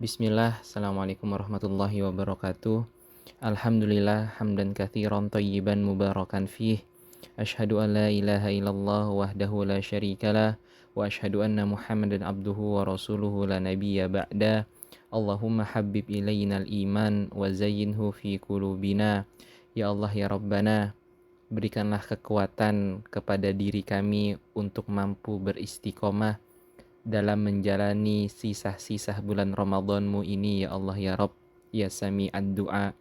Bismillah, Assalamualaikum warahmatullahi wabarakatuh. Alhamdulillah, hamdan katsiran tayyiban mubarakan fih. Asyhadu an la ilaha illallah wahdahu la syarikalah wa asyhadu anna Muhammadan abduhu wa rasuluhu la nabiyya ba'da. Allahumma habbib ilaina al-iman wa zayyinhu fi qulubina. Ya Allah ya Rabbana, berikanlah kekuatan kepada diri kami untuk mampu beristiqomah dalam menjalani sisa-sisa bulan Ramadanmu ini, ya Allah ya Rabb, ya Sami'ad du'a.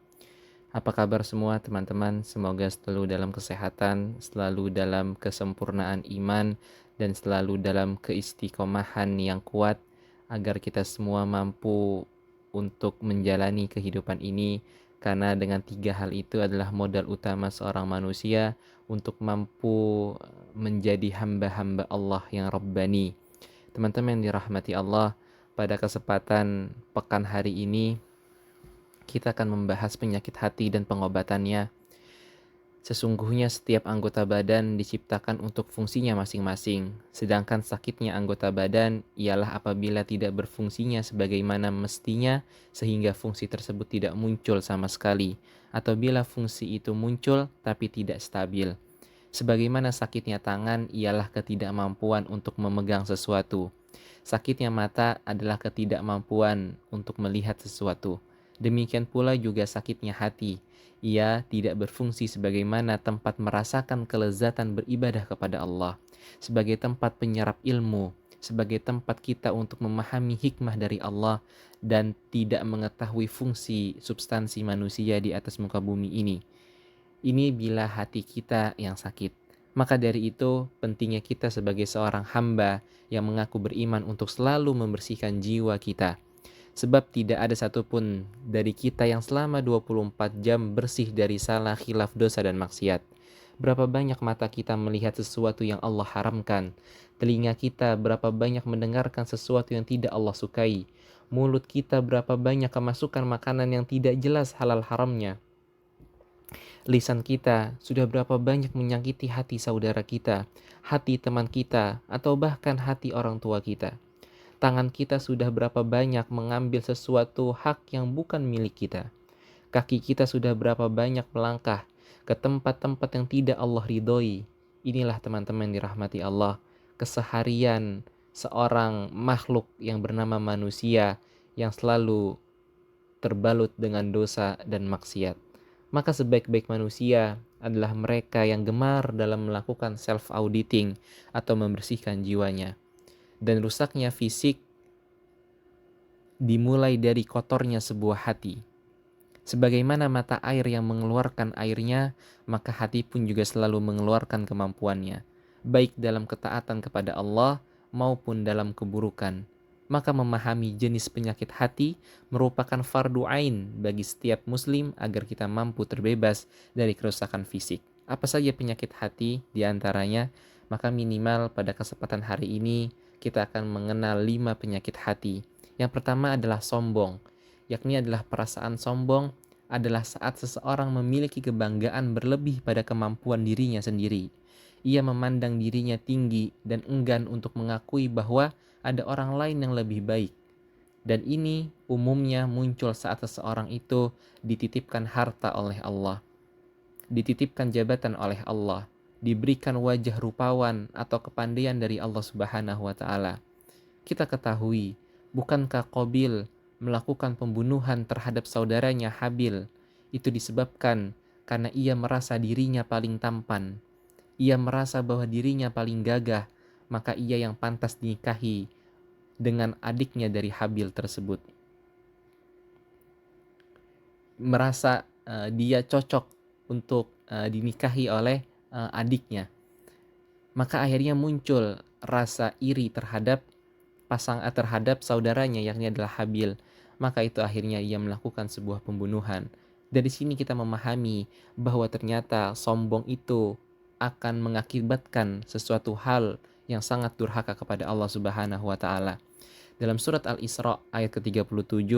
Apa kabar semua teman-teman? Semoga selalu dalam kesehatan, selalu dalam kesempurnaan iman, dan selalu dalam keistiqomahan yang kuat, agar kita semua mampu untuk menjalani kehidupan ini, karena dengan 3 hal itu adalah modal utama seorang manusia untuk mampu menjadi hamba-hamba Allah yang Rabbani. Teman-teman yang dirahmati Allah, pada kesempatan pekan hari ini kita akan membahas penyakit hati dan pengobatannya. Sesungguhnya setiap anggota badan diciptakan untuk fungsinya masing-masing, sedangkan sakitnya anggota badan ialah apabila tidak berfungsinya sebagaimana mestinya sehingga fungsi tersebut tidak muncul sama sekali, atau bila fungsi itu muncul tapi tidak stabil. Sebagaimana sakitnya tangan ialah ketidakmampuan untuk memegang sesuatu. Sakitnya mata adalah ketidakmampuan untuk melihat sesuatu. Demikian pula juga sakitnya hati. Ia tidak berfungsi sebagaimana tempat merasakan kelezatan beribadah kepada Allah, sebagai tempat penyerap ilmu, sebagai tempat kita untuk memahami hikmah dari Allah, dan tidak mengetahui fungsi substansi manusia di atas muka bumi ini. Ini bila hati kita yang sakit. Maka dari itu, pentingnya kita sebagai seorang hamba yang mengaku beriman untuk selalu membersihkan jiwa kita. Sebab tidak ada satupun dari kita yang selama 24 jam bersih dari salah, khilaf, dosa, dan maksiat. Berapa banyak mata kita melihat sesuatu yang Allah haramkan. Telinga kita berapa banyak mendengarkan sesuatu yang tidak Allah sukai. Mulut kita berapa banyak kemasukan makanan yang tidak jelas halal haramnya. Lisan kita sudah berapa banyak menyakiti hati saudara kita, hati teman kita, atau bahkan hati orang tua kita. Tangan kita sudah berapa banyak mengambil sesuatu hak yang bukan milik kita. Kaki kita sudah berapa banyak melangkah ke tempat-tempat yang tidak Allah ridhoi. Inilah teman-teman dirahmati Allah, keseharian seorang makhluk yang bernama manusia yang selalu terbalut dengan dosa dan maksiat. Maka sebaik-baik manusia adalah mereka yang gemar dalam melakukan self-auditing atau membersihkan jiwanya. Dan rusaknya fisik dimulai dari kotornya sebuah hati. Sebagaimana mata air yang mengeluarkan airnya, maka hati pun juga selalu mengeluarkan kemampuannya, baik dalam ketaatan kepada Allah maupun dalam keburukan. Maka memahami jenis penyakit hati merupakan fardu ain bagi setiap muslim agar kita mampu terbebas dari kerusakan fisik. Apa saja penyakit hati diantaranya? Maka minimal pada kesempatan hari ini kita akan mengenal 5 penyakit hati. Yang pertama adalah sombong, yakni adalah perasaan sombong adalah saat seseorang memiliki kebanggaan berlebih pada kemampuan dirinya sendiri. Ia memandang dirinya tinggi dan enggan untuk mengakui bahwa ada orang lain yang lebih baik. Dan ini umumnya muncul saat seseorang itu dititipkan harta oleh Allah, dititipkan jabatan oleh Allah, diberikan wajah rupawan atau kepandaian dari Allah Subhanahu wa taala. Kita ketahui, bukankah Qabil melakukan pembunuhan terhadap saudaranya Habil? Itu disebabkan karena ia merasa dirinya paling tampan. Ia merasa bahwa dirinya paling gagah, maka ia yang pantas dinikahi dengan adiknya dari Habil tersebut. Merasa dia cocok untuk dinikahi oleh adiknya. Maka akhirnya muncul rasa iri terhadap terhadap saudaranya, yakni adalah Habil. Maka itu akhirnya ia melakukan sebuah pembunuhan. Dari sini kita memahami bahwa ternyata sombong itu akan mengakibatkan sesuatu hal yang sangat durhaka kepada Allah Subhanahu wa taala. Dalam surat Al-Isra ayat ke-37,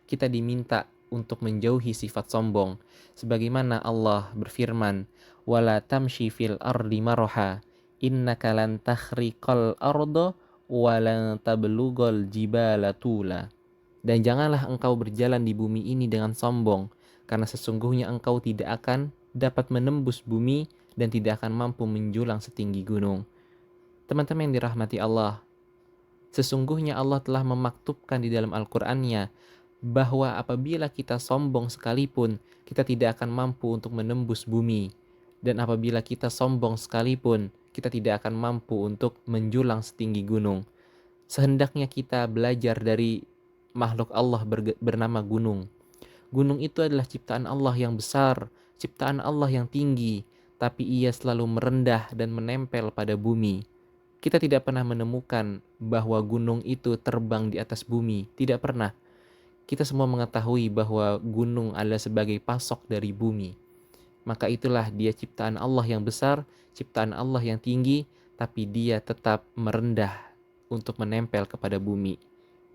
kita diminta untuk menjauhi sifat sombong. Sebagaimana Allah berfirman, "Wala tamshi fil ardi maraha, innaka lan takhriqal arda wa lan tablughal jibala tula." Dan janganlah engkau berjalan di bumi ini dengan sombong, karena sesungguhnya engkau tidak akan dapat menembus bumi dan tidak akan mampu menjulang setinggi gunung. Teman-teman yang dirahmati Allah, sesungguhnya Allah telah memaktubkan di dalam Al-Qur'annya bahwa apabila kita sombong sekalipun, kita tidak akan mampu untuk menembus bumi. Dan apabila kita sombong sekalipun, kita tidak akan mampu untuk menjulang setinggi gunung. Sehendaknya kita belajar dari makhluk Allah bernama gunung. Gunung itu adalah ciptaan Allah yang besar, ciptaan Allah yang tinggi, tapi ia selalu merendah dan menempel pada bumi. Kita tidak pernah menemukan bahwa gunung itu terbang di atas bumi, tidak pernah. Kita semua mengetahui bahwa gunung adalah sebagai pasok dari bumi. Maka itulah dia ciptaan Allah yang besar, ciptaan Allah yang tinggi, tapi dia tetap merendah untuk menempel kepada bumi.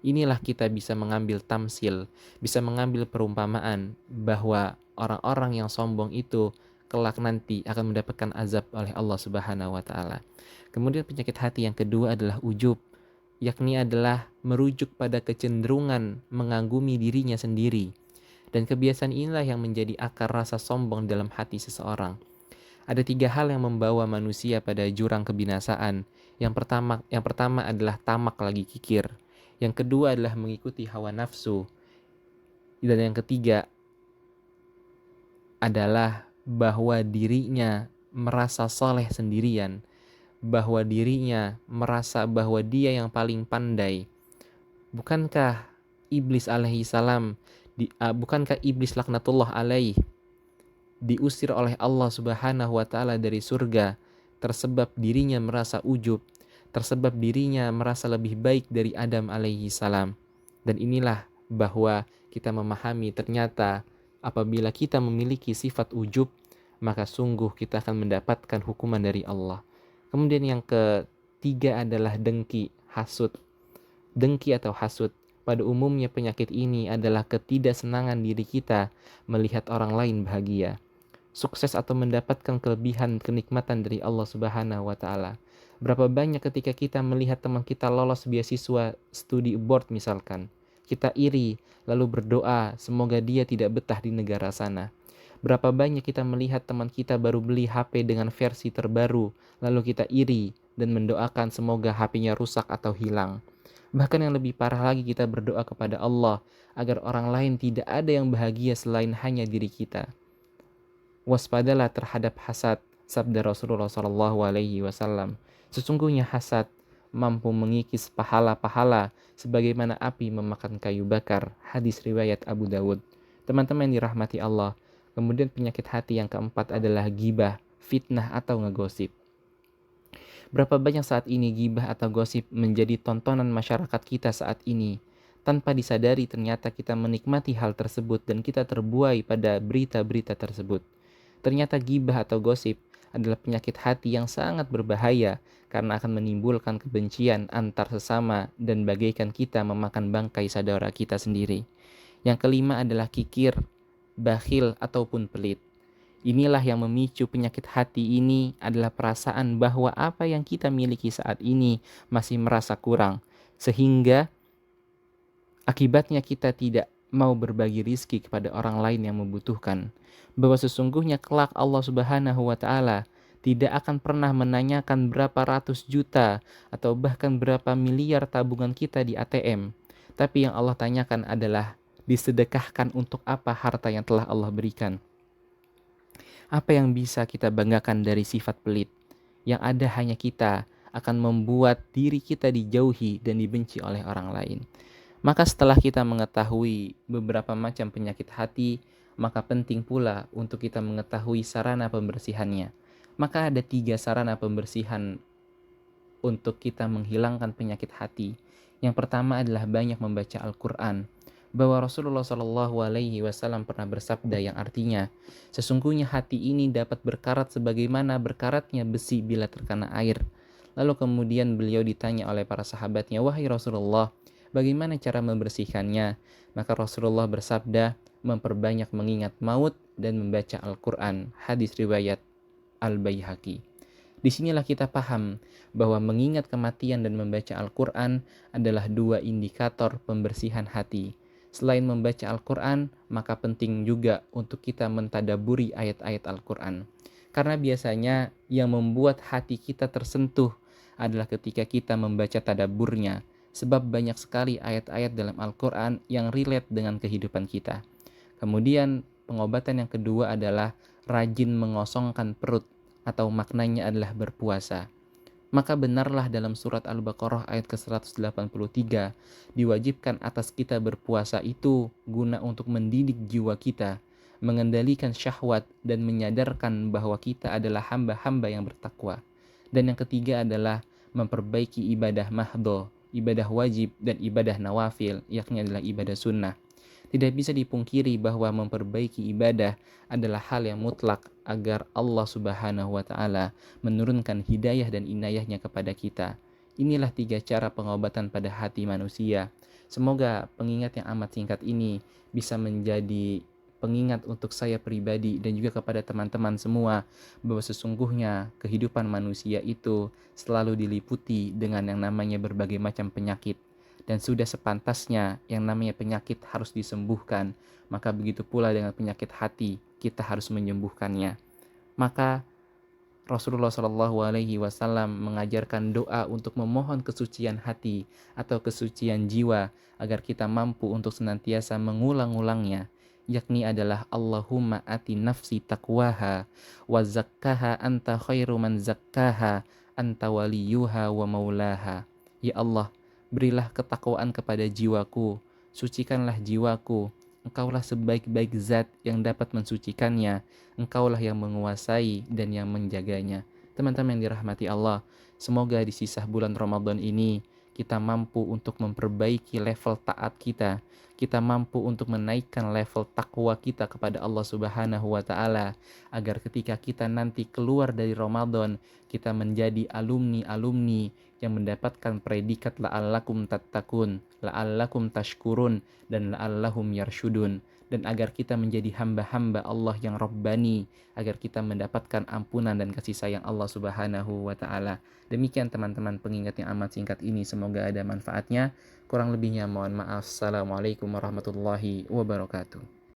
Inilah kita bisa mengambil tamsil, bisa mengambil perumpamaan bahwa orang-orang yang sombong itu kelak nanti akan mendapatkan azab oleh Allah Subhanahu wa taala. Kemudian penyakit hati yang kedua adalah ujub, yakni adalah merujuk pada kecenderungan mengagumi dirinya sendiri. Dan kebiasaan inilah yang menjadi akar rasa sombong dalam hati seseorang. Ada 3 hal yang membawa manusia pada jurang kebinasaan. Yang pertama adalah tamak lagi kikir. Yang kedua adalah mengikuti hawa nafsu. Dan yang ketiga adalah bahwa dirinya merasa soleh sendirian, bahwa dirinya merasa bahwa dia yang paling pandai. Bukankah iblis alaihi salam, bukankah iblis laknatullah alaih diusir oleh Allah Subhanahu wa taala dari surga tersebab dirinya merasa ujub, tersebab dirinya merasa lebih baik dari Adam alaihi salam. Dan inilah bahwa kita memahami ternyata apabila kita memiliki sifat ujub, maka sungguh kita akan mendapatkan hukuman dari Allah. Kemudian yang ketiga adalah dengki, hasud. Dengki atau hasud, pada umumnya penyakit ini adalah ketidaksenangan diri kita melihat orang lain bahagia, sukses atau mendapatkan kelebihan kenikmatan dari Allah Subhanahu wa taala. Berapa banyak ketika kita melihat teman kita lolos beasiswa studi abroad misalkan, kita iri lalu berdoa semoga dia tidak betah di negara sana. Berapa banyak kita melihat teman kita baru beli HP dengan versi terbaru, lalu kita iri dan mendoakan semoga HP-nya rusak atau hilang. Bahkan yang lebih parah lagi, kita berdoa kepada Allah agar orang lain tidak ada yang bahagia selain hanya diri kita. Waspadalah terhadap hasad, sabda Rasulullah SAW. Sesungguhnya hasad mampu mengikis pahala-pahala sebagaimana api memakan kayu bakar. Hadis riwayat Abu Dawud. Teman-teman yang dirahmati Allah. Kemudian penyakit hati yang keempat adalah gibah, fitnah atau ngegosip. Berapa banyak saat ini gibah atau gosip menjadi tontonan masyarakat kita saat ini. Tanpa disadari ternyata kita menikmati hal tersebut dan kita terbuai pada berita-berita tersebut. Ternyata gibah atau gosip adalah penyakit hati yang sangat berbahaya karena akan menimbulkan kebencian antar sesama dan bagaikan kita memakan bangkai saudara kita sendiri. Yang kelima adalah kikir, bakhil ataupun pelit. Inilah yang memicu penyakit hati ini adalah perasaan bahwa apa yang kita miliki saat ini masih merasa kurang. Sehingga akibatnya kita tidak mau berbagi rizki kepada orang lain yang membutuhkan. Bahwa sesungguhnya kelak Allah Subhanahu wa taala tidak akan pernah menanyakan berapa ratus juta atau bahkan berapa miliar tabungan kita di ATM. Tapi yang Allah tanyakan adalah disedekahkan untuk apa harta yang telah Allah berikan. Apa yang bisa kita banggakan dari sifat pelit? Yang ada hanya kita akan membuat diri kita dijauhi dan dibenci oleh orang lain. Maka setelah kita mengetahui beberapa macam penyakit hati, maka penting pula untuk kita mengetahui sarana pembersihannya. Maka ada 3 sarana pembersihan untuk kita menghilangkan penyakit hati. Yang pertama adalah banyak membaca Al-Quran. Bahwa Rasulullah SAW pernah bersabda yang artinya, sesungguhnya hati ini dapat berkarat sebagaimana berkaratnya besi bila terkena air. Lalu kemudian beliau ditanya oleh para sahabatnya, wahai Rasulullah, bagaimana cara membersihkannya? Maka Rasulullah bersabda, memperbanyak mengingat maut dan membaca Al-Quran. Hadis riwayat Al-Baihaqi. Disinilah kita paham bahwa mengingat kematian dan membaca Al-Quran adalah dua indikator pembersihan hati. Selain membaca Al-Quran, maka penting juga untuk kita mentadaburi ayat-ayat Al-Quran. Karena biasanya yang membuat hati kita tersentuh adalah ketika kita membaca tadaburnya. Sebab banyak sekali ayat-ayat dalam Al-Quran yang relate dengan kehidupan kita. Kemudian pengobatan yang kedua adalah rajin mengosongkan perut, atau maknanya adalah berpuasa. Maka benarlah dalam surat Al-Baqarah ayat ke-183, diwajibkan atas kita berpuasa itu guna untuk mendidik jiwa kita, mengendalikan syahwat dan menyadarkan bahwa kita adalah hamba-hamba yang bertakwa. Dan yang ketiga adalah memperbaiki ibadah mahdo, ibadah wajib dan ibadah nawafil, yakni adalah ibadah sunnah. Tidak bisa dipungkiri bahwa memperbaiki ibadah adalah hal yang mutlak agar Allah Subhanahu wa Ta'ala menurunkan hidayah dan inayahnya kepada kita. Inilah 3 cara pengobatan pada hati manusia. Semoga pengingat yang amat singkat ini bisa menjadi pengingat untuk saya pribadi dan juga kepada teman-teman semua, bahwa sesungguhnya kehidupan manusia itu selalu diliputi dengan yang namanya berbagai macam penyakit. Dan sudah sepantasnya yang namanya penyakit harus disembuhkan, maka begitu pula dengan penyakit hati, kita harus menyembuhkannya. Maka Rasulullah Shallallahu Alaihi Wasallam mengajarkan doa untuk memohon kesucian hati atau kesucian jiwa agar kita mampu untuk senantiasa mengulang-ulangnya, yakni adalah Allahumma ati nafsi taqwaha wa zakkaha anta khairu man zakkaha anta waliyuha wa maulaha. Ya Allah, berilah ketakwaan kepada jiwaku, sucikanlah jiwaku. Engkaulah sebaik-baik zat yang dapat mensucikannya. Engkaulah yang menguasai dan yang menjaganya. Teman-teman yang dirahmati Allah, semoga di sisa bulan Ramadan ini kita mampu untuk memperbaiki level taat kita. Kita mampu untuk menaikkan level takwa kita kepada Allah Subhanahu wa Ta'ala, agar ketika kita nanti keluar dari Ramadan, kita menjadi alumni-alumni yang mendapatkan predikat la'allakum tattaqun, la'allakum tashkurun, dan la'allahum yarsyudun. Dan agar kita menjadi hamba-hamba Allah yang Rabbani, agar kita mendapatkan ampunan dan kasih sayang Allah Subhanahu wa Ta'ala. Demikian teman-teman pengingat yang amat singkat ini, semoga ada manfaatnya. Kurang lebihnya mohon maaf. Assalamualaikum warahmatullahi wabarakatuh.